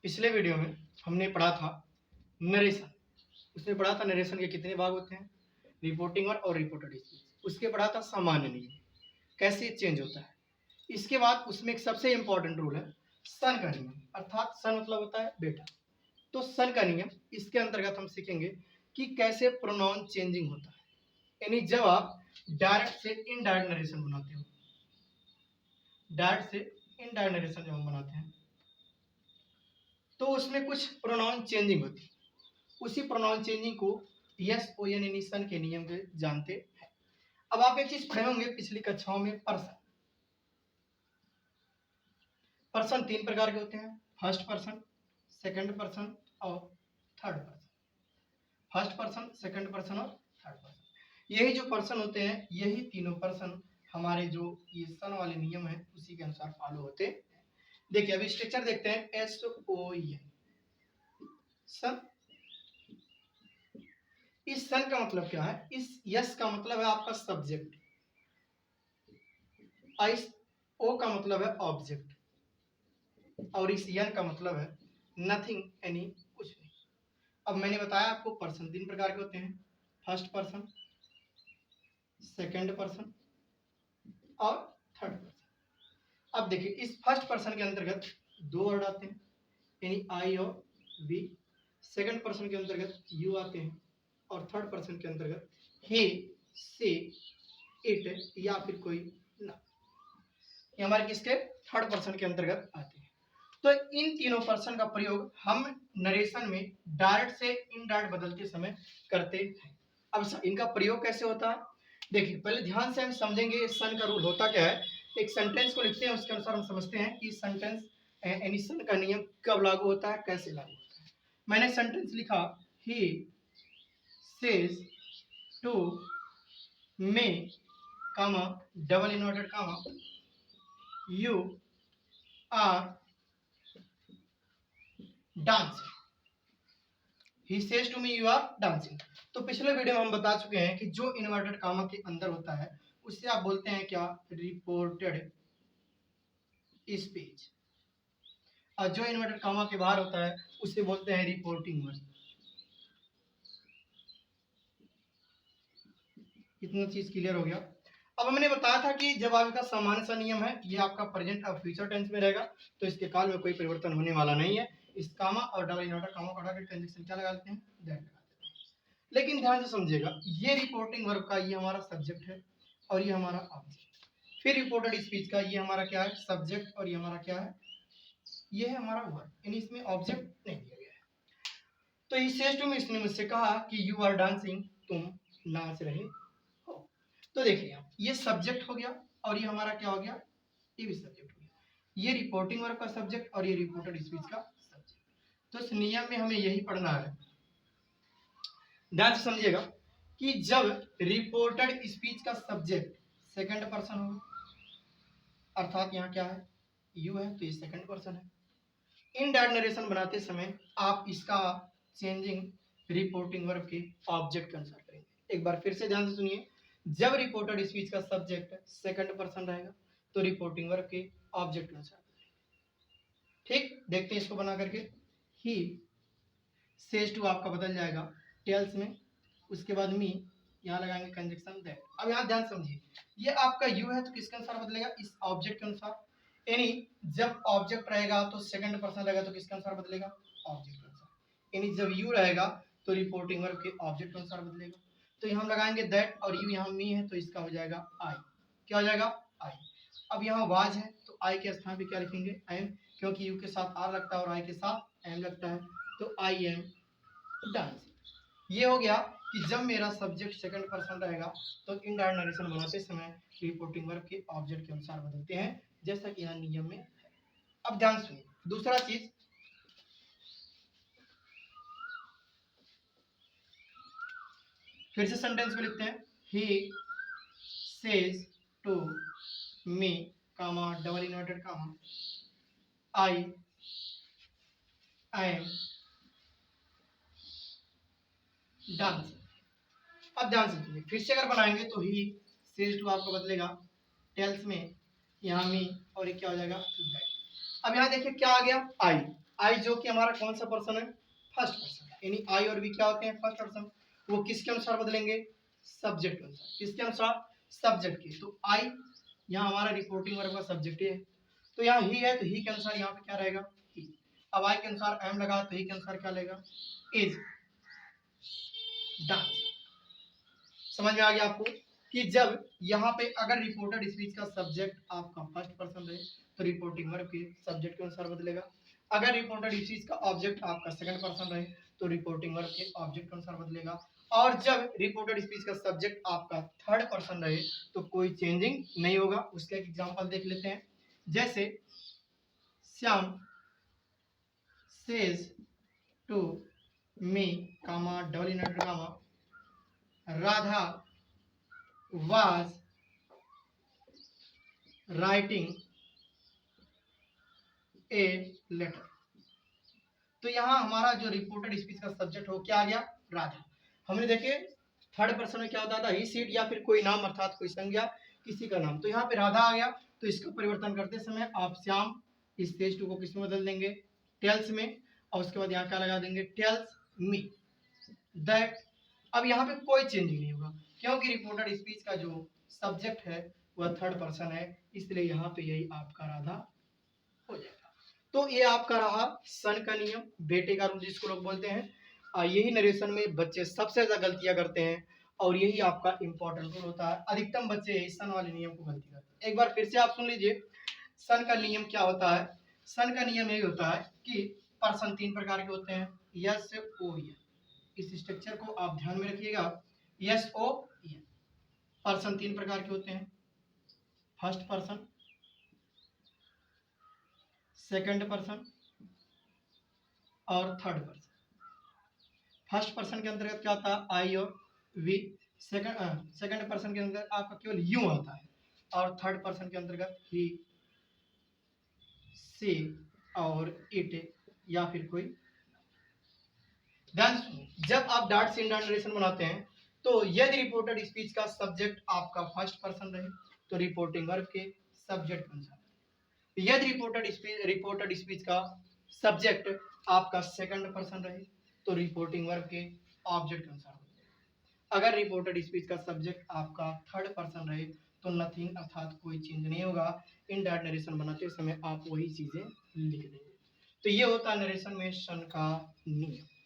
पिछले वीडियो में हमने पढ़ा था नरेशन। उसमें पढ़ा था नरेशन के कितने भाग होते हैं, रिपोर्टिंग और रिपोर्टेड स्पीच। उसके पढ़ा था सामान्य नियम, कैसे चेंज होता है। इसके बाद उसमें एक सबसे इंपॉर्टेंट रूल है सन का नियम, अर्थात सन मतलब होता है बेटा। तो सन का नियम, इसके अंतर्गत हम सीखेंगे कि कैसे प्रोनाउन चेंजिंग होता है। यानी जब आप डायरेक्ट से इनडायरेक्ट नरेशन बनाते हो, डायरेक्ट से इनडायरेक्ट नरेशन जब हम बनाते हैं तो उसमें कुछ प्रोनाउन चेंजिंग होती है। उसी प्रोनाउन चेंजिंग को यस ओ एन यानी सन के नियम के जानते हैं। अब आप एक चीज पढ़े होंगे पिछली कक्षाओं में, पर्सन। पर्सन तीन प्रकार के होते हैं, फर्स्ट पर्सन, सेकंड पर्सन और third person. First person, second person और थर्ड पर्सन, यही जो पर्सन होते हैं, यही तीनों पर्सन हमारे जो ये सन वाले नियम है उसी के अनुसार फॉलो होते हैं। देखिए अभी स्ट्रक्चर देखते हैं, एस ओ एन सन। इस सन का मतलब क्या है, इस यस का मतलब है आपका सब्जेक्ट, इस ओ का मतलब है ऑब्जेक्ट, और इस यन का मतलब है नथिंग, यानी कुछ नहीं। अब मैंने बताया आपको पर्सन तीन प्रकार के होते हैं, फर्स्ट पर्सन, सेकंड पर्सन और थर्ड पर्सन। अब देखिए इस फर्स्ट पर्सन के अंतर्गत दो वर्ड आते हैं, यानी आई और वी। सेकंड पर्सन के अंतर्गत यू आते हैं, और थर्ड पर्सन के अंतर्गत हे, से, इट या फिर कोई ना, ये हमारे किसके थर्ड पर्सन के अंतर्गत आते हैं। तो इन तीनों पर्सन का प्रयोग हम नरेशन में डायरेक्ट से इनडायरेक्ट बदलते समय करते हैं। अब इनका प्रयोग कैसे होता है, देखिए पहले ध्यान से हम समझेंगे सन का रूल होता क्या है। एक सेंटेंस को लिखते हैं, उसके अनुसार हम समझते हैं कि सेंटेंस यानी सन का नियम कब लागू होता है, कैसे लागू होता है। मैंने सेंटेंस लिखा, he says to me comma double inverted comma you are dancing. He says to me you are dancing। तो पिछले वीडियो में हम बता चुके हैं कि जो इन्वर्टेड कामा के अंदर होता है उससे आप बोलते हैं क्या, रिपोर्टेड स्पीच। और जो इन्वर्टेड कामा के बाहर होता है उसे बोलते हैं रिपोर्टिंग वर्ड। इतना चीज क्लियर हो गया। अब मैंने बताया था कि जब आपका सामान्य सा नियम है, ये आपका प्रेजेंट और फ्यूचर टेंस में रहेगा, तो इसके काल में कोई परिवर्तन होने वाला नहीं है। इस कामा और डबल इन्वर्टेड कामा का हटा के कंजक्शन क्या लगा देते हैं, दैट लगा देते हैं। लेकिन ध्यान से समझिएगा, ये रिपोर्टिंग वर्ब का ये हमारा सब्जेक्ट है और ये हमारा ऑब्जेक्ट। फिर रिपोर्टेड स्पीच का ये हमारा क्या है, सब्जेक्ट, और ये हमारा क्या है, ये है हमारा वर्ब। यानी इसमें ऑब्जेक्ट नहीं दिया गया है। तो इसे तुम, इसने मुझसे कहा कि यू आर डांसिंग, तुम नाच रहे हो। तो देखिए ये सब्जेक्ट हो गया और ये हमारा क्या हो गया, ये भी सब्जेक्ट हो गया। ये रिपोर्टिंग वर्ब का सब्जेक्ट और ये रिपोर्टेड स्पीच का सब्जेक्ट। तो इस नियम में हमें यही पढ़ना है। ध्यान से समझिएगा कि जब रिपोर्टेड स्पीच का सब्जेक्ट सेकंड पर्सन होगा, अर्थात यहाँ क्या है, यू है, तो ये सेकंड पर्सन है। इनडायरेक्ट नरेशन बनाते समय आप इसका चेंजिंग रिपोर्टिंग वर्ब के ऑब्जेक्ट के अनुसार करेंगे। एक बार फिर से ध्यान से सुनिए, जब रिपोर्टेड स्पीच का सब्जेक्ट सेकंड पर्सन रहेगा तो रिपोर्टिंग वर्ब के ऑब्जेक्ट के अनुसार। ठीक, देखते हैं इसको बना करके। ही सेज टू आपका बदल जाएगा टेल्स में, उसके बाद मी, यहाँ लगाएंगे कंजक्शन दैट। अब यहाँ ध्यान समझिए, ये आपका यू है तो किसके अनुसार बदलेगा, इस ऑब्जेक्ट के अनुसार। यानी जब ऑब्जेक्ट रहेगा तो सेकंड पर्सन रहेगा तो किसके अनुसार बदलेगा, ऑब्जेक्ट के अनुसार। यानी जब यू रहेगा तो रिपोर्टिंग वर्ब के ऑब्जेक्ट के अनुसार बदलेगा। तो यहाँ हम लगाएंगे दैट, और यू यहाँ मी है तो इसका हो जाएगा आई। क्या हो जाएगा, आई। अब यहाँ वाज है तो आई के स्थान पे क्या लिखेंगे, आई एम, क्योंकि यू के साथ आर लगता है और आई के साथ एम लगता है, तो आई एम डांसिंग। ये हो गया कि जब मेरा सब्जेक्ट सेकंड पर्सन रहेगा तो इनडायरेक्ट नरेशन बनाते समय रिपोर्टिंग वर्ब के ऑब्जेक्ट के अनुसार बदलते हैं, जैसा कि यहाँ नियम में है। अब ध्यान सुनिए दूसरा चीज, फिर से सेंटेंस को लिखते हैं, he says to me comma double inverted comma I am dancing. अब ध्यान से सुनिए, फिर से अगर बनाएंगे तो ही सेज टू आपको बदलेगा टेल्स में, यहाँ मी, और ये क्या हो जाएगा दैट। अब यहाँ देखिए क्या आ गया, आई। आई जो कि हमारा कौन सा पर्सन है, फर्स्ट पर्सन, यानी आई और वी क्या होते हैं, फर्स्ट पर्सन। वो किसके अनुसार बदलेंगे, सब्जेक्ट के अनुसार। किसके अनुसार, सब्जेक्ट के। तो आई यहाँ हमारा रिपोर्टिंग वर्ब का सब्जेक्ट है, तो यहाँ ही है, तो ही के अनुसार यहाँ पे क्या रहेगा, ही। अब आई के अनुसार एम लगा, तो ही के अनुसार क्या लेगा, इज डांस। समझ में आ गया आपको कि जब यहाँ पे अगर रिपोर्टेड स्पीच का सब्जेक्ट आपका फर्स्ट पर्सन रहे तो रिपोर्टिंग वर्ब के सब्जेक्ट के अनुसार बदलेगा। अगर रिपोर्टेड स्पीच का ऑब्जेक्ट आपका सेकंड पर्सन रहे तो रिपोर्टिंग वर्ब के ऑब्जेक्ट के अनुसार बदलेगा। और जब रिपोर्टेड स्पीच का सब्जेक्ट आपका थर्ड पर्सन रहे तो कोई चेंजिंग नहीं होगा। उसका एक एग्जांपल देख लेते हैं, जैसे Shyam says to me comma double inverted comma Radha was writing a letter। तो यहाँ हमारा जो रिपोर्टेड स्पीच का सब्जेक्ट हो क्या आ गया, राधा। हमने देखे थर्ड पर्सन में क्या होता था, ही सीट या फिर कोई नाम अर्थात कोई संज्ञा किसी का नाम, तो यहाँ पे राधा आ गया। तो इसका परिवर्तन करते समय आप श्याम इस स्टेज टू को किस में बदल देंगे, टेल्स में, और उसके बाद यहाँ क्या लगा देंगे, टेल्स मी दैट। अब यहाँ पे कोई चेंजिंग नहीं होगा क्योंकि रिपोर्टेड स्पीच का जो सब्जेक्ट है वह थर्ड पर्सन है, इसलिए यहाँ पे यही आपका राधा हो जाएगा। तो ये आपका रहा सन का नियम, बेटे का रूल जिसको लोग बोलते हैं। यही नरेशन में बच्चे सबसे ज्यादा गलतियां करते हैं और यही आपका इंपॉर्टेंट रूल होता है। अधिकतम बच्चे यही सन वाले नियम को गलती करते हैं। एक बार फिर से आप सुन लीजिए, सन का नियम क्या होता है। सन का नियम यही होता है कि पर्सन तीन प्रकार के होते हैं, यस ओ एन। इस स्ट्रक्चर को आप ध्यान में रखिएगा, यस ओ एन। पर्सन तीन प्रकार के होते हैं, फर्स्ट पर्सन, सेकंड पर्सन और थर्ड पर्सन। फर्स्ट पर्सन के अंतर्गत क्या आता है, आई और वी। सेकंड पर्सन के अंदर आपका केवल यू आता है, और थर्ड पर्सन के अंतर्गत ही, सी और इट या फिर कोई। जब आप डॉट सी डॉट नरेशन बनाते हैं तो यदि रिपोर्टेड स्पीच का सब्जेक्ट आपका फर्स्ट पर्सन रहे तो रिपोर्टिंग वर्ब के सब्जेक्ट बन जाता है। यदि रिपोर्टेड स्पीच का सब्जेक्ट आपका सेकंड पर्सन रहे तो रिपोर्टिंग वर्ब के ऑब्जेक्ट अनुसार होता है। अगर रिपोर्टेड स्पीच का सब्जेक्ट आपका थर्ड पर्सन रहे तो नथिंग अर्थात कोई चेंज नहीं होगा। इन डॉट नरेशन बनाते समय आप वही चीजें लिख देंगे। तो ये होता है नरेशन में सन का नियम।